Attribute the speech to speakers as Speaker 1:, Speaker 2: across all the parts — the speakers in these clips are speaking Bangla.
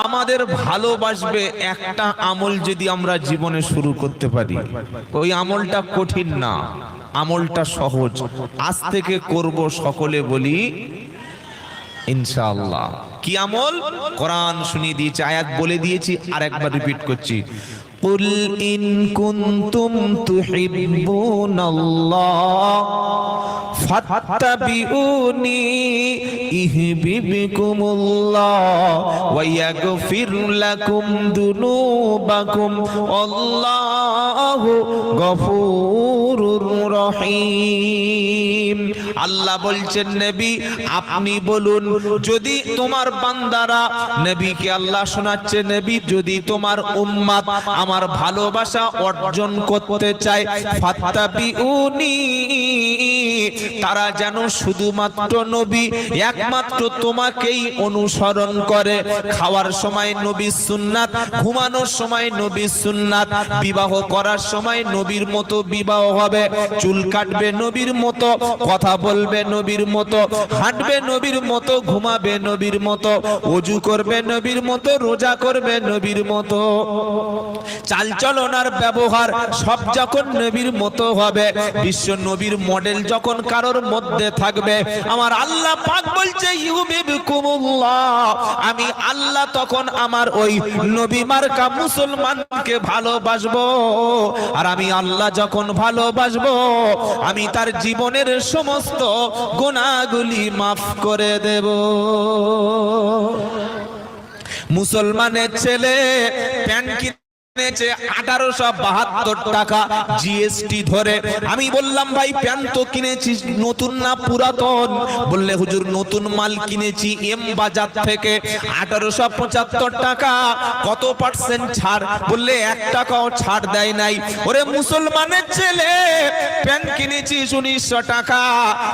Speaker 1: আমাদের ভালোবাসবে একটা আমল যদি আমরা জীবনে শুরু করতে পারি, ওই আমলটা কঠিন না, আমলটা সহজ। আজ থেকে করব, সকলে বলি ইনশাআল্লাহ। কি আমল? কোরআন শুনিয়ে দিয়েছি, আয়াত বলে দিয়েছি, আর একবার রিপিট করছি। কুল ইন কুনতুম তুহিব্বুনাল্লাহ ফাত্তাবিউনি ইহবিবকুমুল্লাহ ওয়া ইয়াগফির লাকুম যুনুবাকুম আল্লাহু গফুরুর রহিম। আল্লাহ বলছেন, নবী আপনি বলুন, যদি তোমার বান্দারা, নবীকে আল্লাহ শোনাচ্ছে, নবী যদি তোমার উম্মত আমার ভালোবাসা অর্জন করতে চায়, ফাত্তাবিউনি, তারা যেন শুধুমাত্র নবী একমাত্র তোমাকেই অনুসরণ করে। খাওয়ার সময় নবীর সুন্নাত, ঘুমানোর সময় নবীর সুন্নাত, বিবাহ করার সময় নবীর মতো বিবাহ হবে, চুল কাটবে নবীর মতো, কথা বলবে নবীর মতো, হাঁটবে নবীর মতো, ঘুমাবে নবীর মতো, ওযু করবে নবীর মতো, রোজা করবে নবীর মতো, চালচলন আর ব্যবহার সব যখন নবীর মতো হবে, বিশ্ব নবীর মডেল যখন কারোর মধ্যে থাকবে, আমার আল্লাহ পাক বলছে ইউবিবকুমুল্লাহ, আমি আল্লাহ তখন আমার ওই নবী মার্কা মুসলমানকে ভালোবাসবো। আর আমি আল্লাহ যখন ভালোবাসবো, আমি তার জীবনের সমস্ত গুনাহগুলি মাফ করে দেব। মুসলমানের ছেলে প্যান্ট কিনেছে 1872 টাকা জিএসটি ধরে। আমি বললাম, ভাই প্যান্ট তো কিনেছিস নতুন না পুরাতন? বললে, হুজুর নতুন মাল কিনেছি এম বাজার থেকে, 1875 টাকা। কত পার্সেন্ট ছাড়? বললে 1 টাকাও ছাড় দেয় নাই। ওরে মুসলমানের ছেলে, প্যান্ট কিনেছিস 1900 টাকা,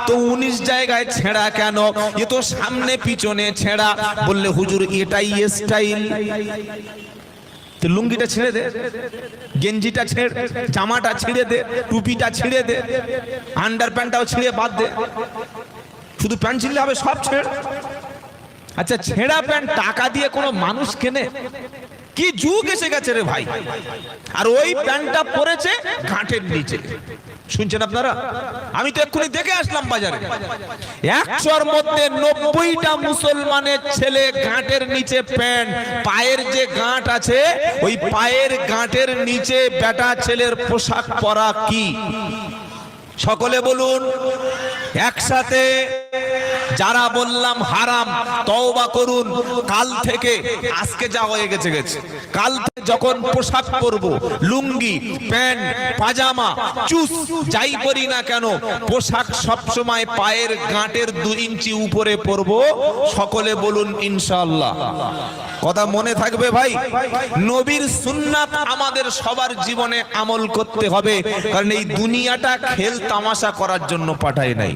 Speaker 1: তো 19 জায়গায় ছেঁড়া কেন? এ তো সামনে পিছনে ছেঁড়া। বললে, হুজুর এটাই স্টাইল। লুঙ্গিটা ছেড়ে দে, গেঞ্জিটা ছেড়ে, জামাটা ছিঁড়ে দে, টুপিটা ছিঁড়ে দে, আন্ডার প্যান্টটাও ছিঁড়ে বাদ দে, শুধু প্যান্ট ছিঁড়লে হবে? সব ছেড়ে। আচ্ছা, ছেঁড়া প্যান্ট টাকা দিয়ে কোনো মানুষ কেনে? কি যুগ এসে গেছে রে ভাই! আর ওই প্যান্টটা পরেছে ঘাটের নিচে। শুনছেন আপনারা? আমি তো এক্ষুনি দেখে আসলাম বাজারে, 100-র মধ্যে 90টা মুসলমানের ছেলে গাঁটের নিচে প্যান্ট, পায়ের যে গাঁট আছে ওই পায়ের গাঁটের নিচে বেটা ছেলের পোশাক পরা। কি? সকলে বলুন একসাথে। যারা বললাম হারাম, তওবা করুন। কাল থেকে, আজকে যা হয়ে গেছে গেছে, কাল থেকে যখন পোশাক পরবো, লুঙ্গি, প্যান্ট, পাজামা, চুস যাই পরি না কেন, পোশাক সব সময় পায়ের গাঁটের 2 ইঞ্চি উপরে পরবো। সকলে বলুন ইনশাআল্লাহ। কথা মনে থাকবে ভাই? নবীর সুন্নাত আমাদের সবার জীবনে আমল করতে হবে, কারণ এই দুনিয়াটা খেল তামাশা করার জন্য পাঠায় নাই।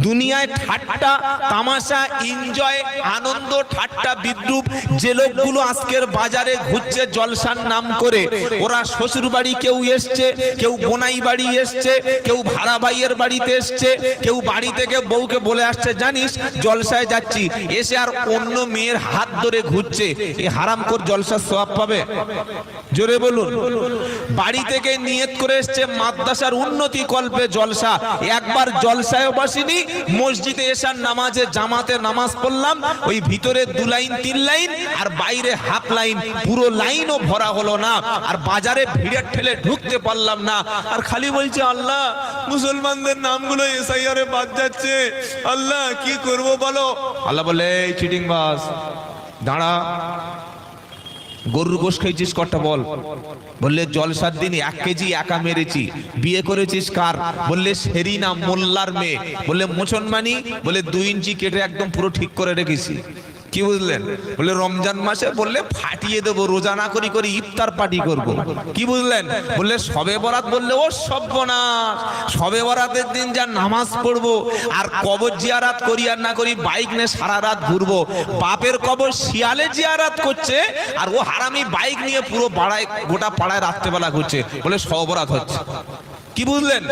Speaker 1: দুনিয়ায় ঠাট্টা তামাশা, এনজয়, আনন্দ, ঠাট্টা, বিদ্রুপ, যে লোকগুলো আজকের বাজারে ঘুরছে জলসার নাম করে, ওরা শ্বশুর বাড়ি কেউ এসছে, কেউ বোনাই বাড়ি এসছে, কেউ ভাড়া ভাইয়ের বাড়িতে এসছে, কেউ বাড়ি থেকে বউকে বলে আসছে, জানিস জলসায় যাচ্ছি, এসে আর অন্য মেয়ের হাত ধরে ঘুরছে। এই হারামখোর জলসার সওয়াব পাবে? জোরে বলুন। বাড়ি থেকে নিয়ত করে এসছে মাদ্রাসার উন্নতি কল্পে জলসা, একবার জলসায়ও বসিনি, মসজিদে এসার নামাজে জামাতে নামাজ পড়লাম, ওই ভিতরে 2 লাইন 3 লাইন আর বাইরে হাফ লাইন, পুরো লাইনও ভরা হলো না, আর বাজারে ভিড়ের ঠেলে ঢুকতে পারলাম না, আর খালি বলছে আল্লাহ মুসলমানদের নামগুলো এসআইআরে বাদ যাচ্ছে, আল্লাহ কি করব বলো। আল্লাহ বলে, এই চিটিং বাস, দাঁড়া, গরুর গোশ খেয়েছিস কটা বল? বললে জলসার দিন 1 কেজি একা মেরেছি। বিয়ে করেছিস কার? বললে সেরিনা মোল্লার মেয়ে। বললে মুসলমানি? বলে 2 ইঞ্চি কেটে একদম পুরো ঠিক করে রেখেছি। কি বুঝলেন? বলে রমজান মাসে বললে ফাটিয়ে দেবো, রোজা না করি করি ইফতার পার্টি করব। কি বুঝলেন? বললে শবে বরাত, বললে ও সর্বনাশ, শবে বরাতের দিন যা নামাজ পড়বো, আর কবর জিয়ারাত করি আর না করি বাইক নিয়ে সারা রাত ঘুরবো। বাপের কবর শিয়ালে জিয়ারাত করছে, আর ও হারামি বাইক নিয়ে পুরো পাড়ায়, গোটা পাড়ায় রাত্রেবেলা ঘুরছে, বলে শবে বরাত হচ্ছে। কি বুঝলেন?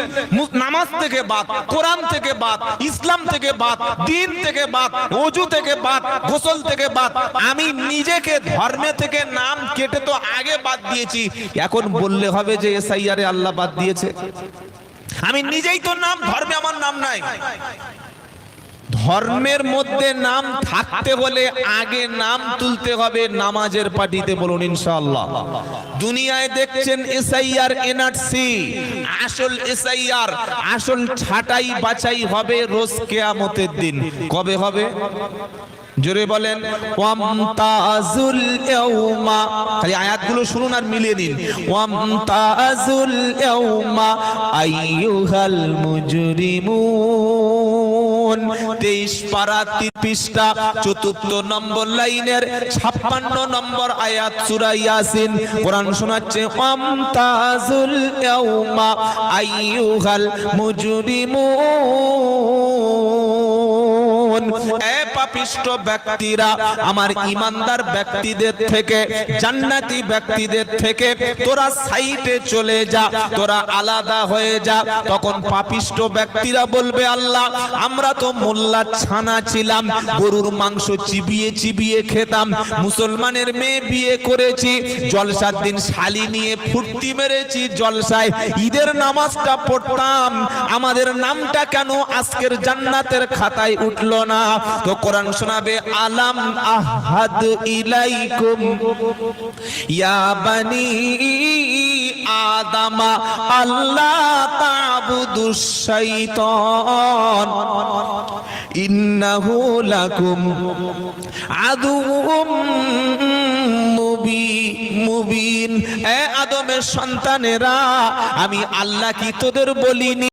Speaker 1: নামাজ থেকে বাদ, কোরআন থেকে বাদ, ইসলাম থেকে বাদ, দিন থেকে বাদ, ওযু থেকে বাদ, গোসল থেকে বাদ। আমি নিজেকে ধর্মে থেকে নাম কেটে তো আগে বাদ দিয়েছি, এখন বললে হবে যে এসআইআরে আল্লাহ বাদ দিয়েছে? আমি নিজেই তো নাম, ধর্মে আমার নাম নাই। ধর্মের মধ্যে নাম থাকতে হলে আগে নাম তুলতে হবে নামাজের পার্টিতে, বলুন ইনশাআল্লাহ। দুনিয়ায় দেখছেন এসআইআর, এনআরসি, আসল এসআইআর, আসল ছাঁটাই বাছাই হবে রোজ কিয়ামতের দিন। কবে হবে? জোরে বলেন। ওয়ামতাজুল ইয়াউমা, খালি আয়াতগুলো শুনুন আর মিলিয়ে নিন। ওয়ামতাজুল ইয়াউমা আইয়ুহাল মুজরিমুন, 23 পারা 3 পৃষ্ঠা 4 নম্বর লাইনের 56 নম্বর আয়াত সূরা ইয়াসিন। কোরআন শোনাচ্ছে ওয়ামতাজুল ইয়াউমা আইয়ুহাল মুজরিমুন, এ পাপিষ্ঠ ব্যক্তিরা আমার ইমানদার ব্যক্তিদের থেকে, জান্নাতি ব্যক্তিদের থেকে তোরা সাইডে চলে যা, তোরা আলাদা হয়ে যা। তখন পাপিষ্ঠ ব্যক্তিরা বলবে আল্লাহ, আমরা তো মোল্লা ছানা ছিলাম, গরুর মাংস চিবিয়ে চিবিয়ে খেতাম, মুসলমানের মেয়ে বিয়ে করেছি, জলসার দিন শালি নিয়ে ফুর্তি মেরেছি, জলসায় ঈদের নামাজটা পড়তাম, আমাদের নামটা কেন আজকের জান্নাতের খাতায় উঠলো না? তো কোরআন শোনাবে আলাম আহাদ ইলাইকুম ইয়া বানি আদামা আল্লাহ তা'বুদুশ শাইতান ইন্নাহু লাকুম আদুউম মুবিন। এ আদমের সন্তানেরা, আমি আল্লাহ কি তোদের বলিনি